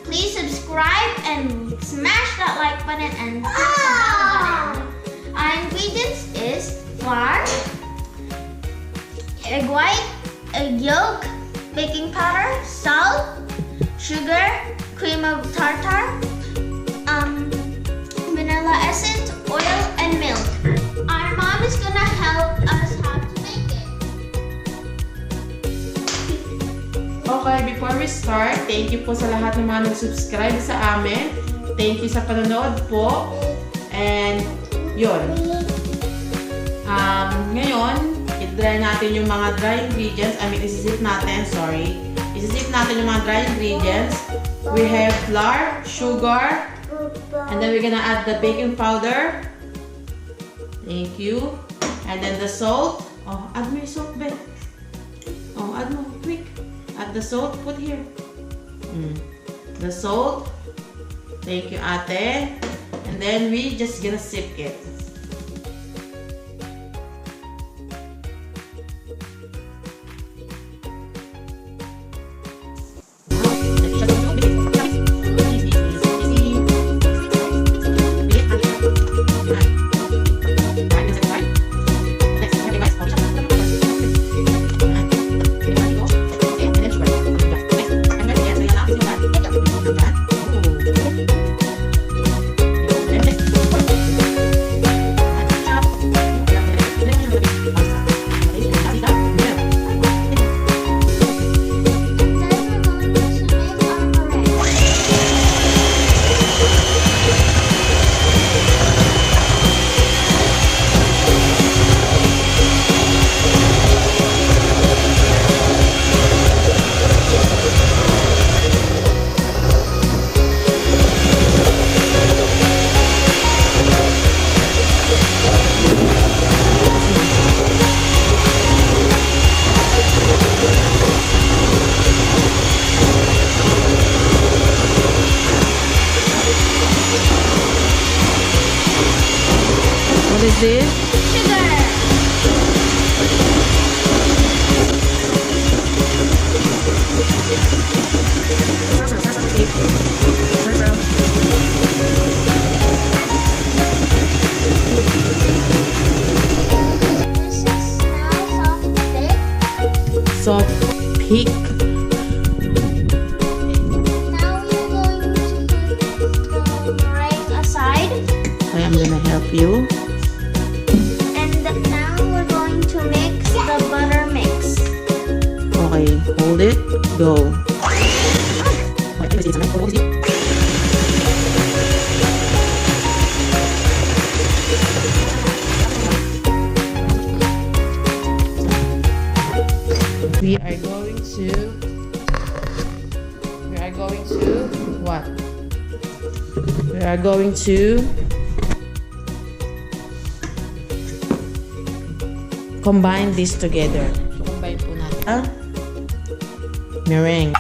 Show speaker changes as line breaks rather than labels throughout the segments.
Please subscribe and smash that like button and hit the bell button. Our ingredients is flour, egg white, egg yolk, baking powder, salt, sugar, cream of tartar, vanilla essence, oil, and milk. Our mom is gonna help us how to make it.
Okay, before we start, thank you po sa lahat ng mga nag-subscribe sa amin. Thank you sa panonood po. And, yun. Ngayon, i-dry natin yung mga dry ingredients. Isisip natin, sorry. Isisip natin yung mga dry ingredients. We have flour, sugar, and then we're gonna add the baking powder. Thank you. And then the salt. Oh, add mo yung salt, Ben. Oh, add mo, quick. Add the salt, put here. The salt. Thank you, ate. And then we just gonna sip it. What is this?
Sugar. This is now soft thick.
Soft peak.
Now we're going to put the meringue aside.
I am gonna help you.
Now we're going to mix the butter mix.
Okay, hold it. Go. We are going to what? We are going to combine this together. So, combine po natin ang meringue.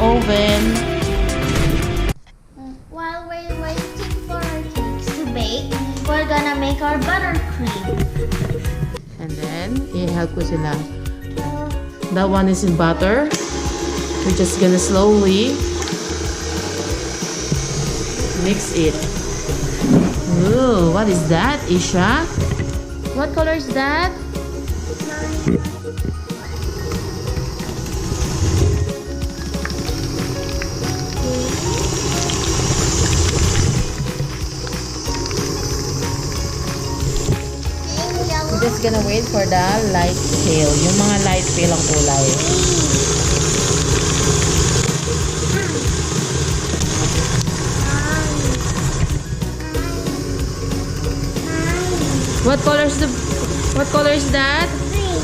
Oven.
While we're waiting for our cakes to bake, we're gonna make our buttercream.
And then, i-help ko sila. That one is in butter. We're just gonna slowly mix it. Ooh, what is that, Ysha? What color is that? I'm just gonna wait for the light pale. Yung mga light pale ang kulay. What color is that?
Green.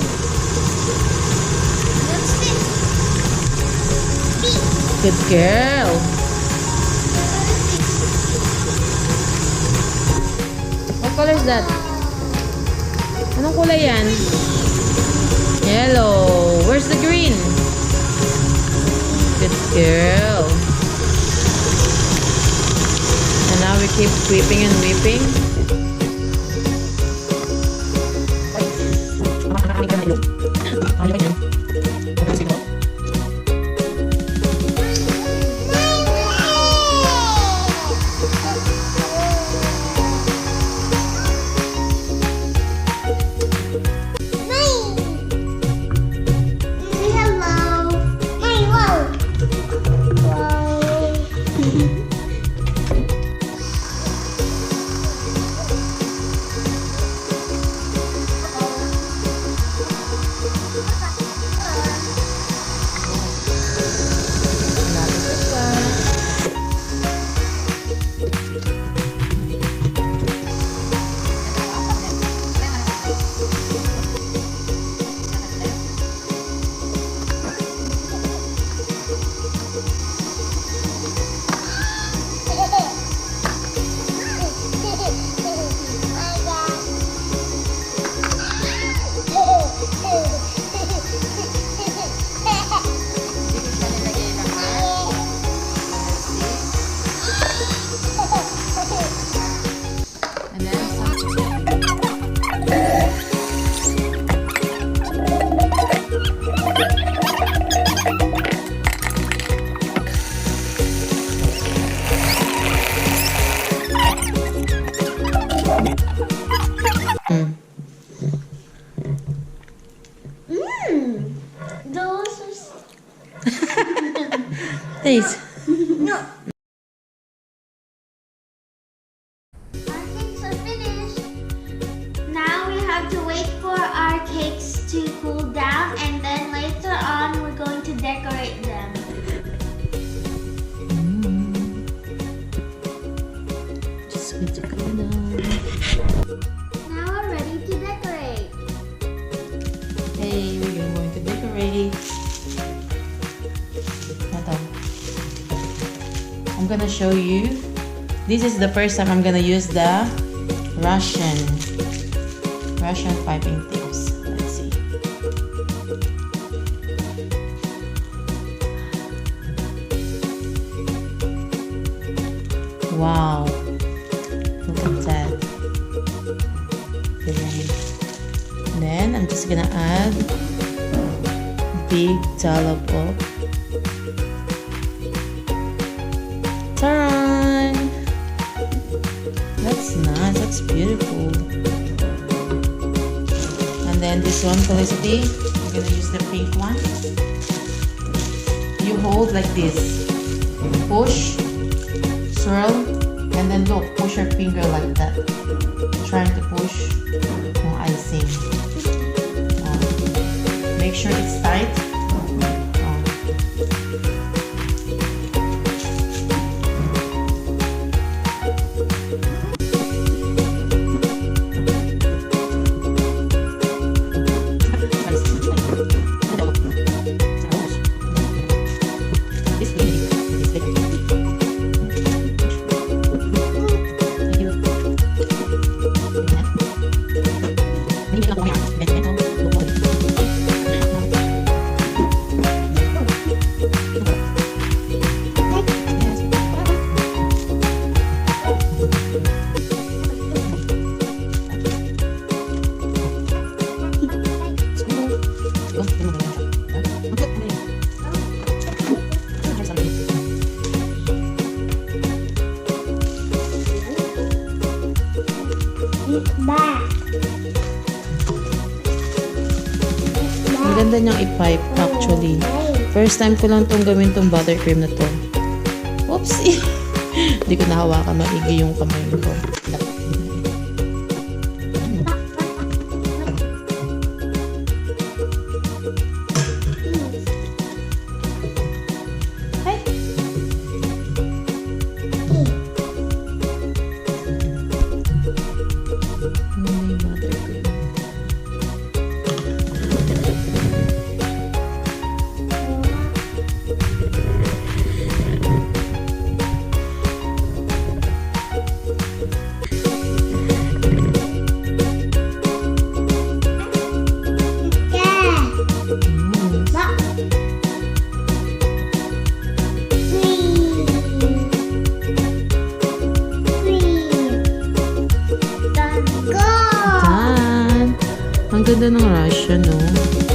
What's this? Pink.
Good girl. What color is that? Anong kulay yan? Yellow. Where's the green? Good girl. And now we keep whipping and whipping.
Delicious.
Taste.
No. Our cakes are finished. Now we have to wait for our cakes to cool down, and then later on we're going to decorate them.
Just going to cool down.
Now we're ready to decorate.
Hey, we're going to decorate. Ito. I'm gonna show you. This is the first time I'm gonna use the Russian piping tips. Let's see. Wow. Look at that. Then I'm just gonna add big dollop of turn. That's nice. That's beautiful. And then this one, Felicity, I'm gonna use the pink one. You hold like this. Push, swirl, and then look. Push your finger like that. Trying to push yung icing. Make sure it's tight. ganda niyang i-pipe actually. First time ko lang tong gawin tong buttercream na to. Oopsie! Hindi ko nahawakan maigi yung kamay ko. Ang ganda ng Russia, no?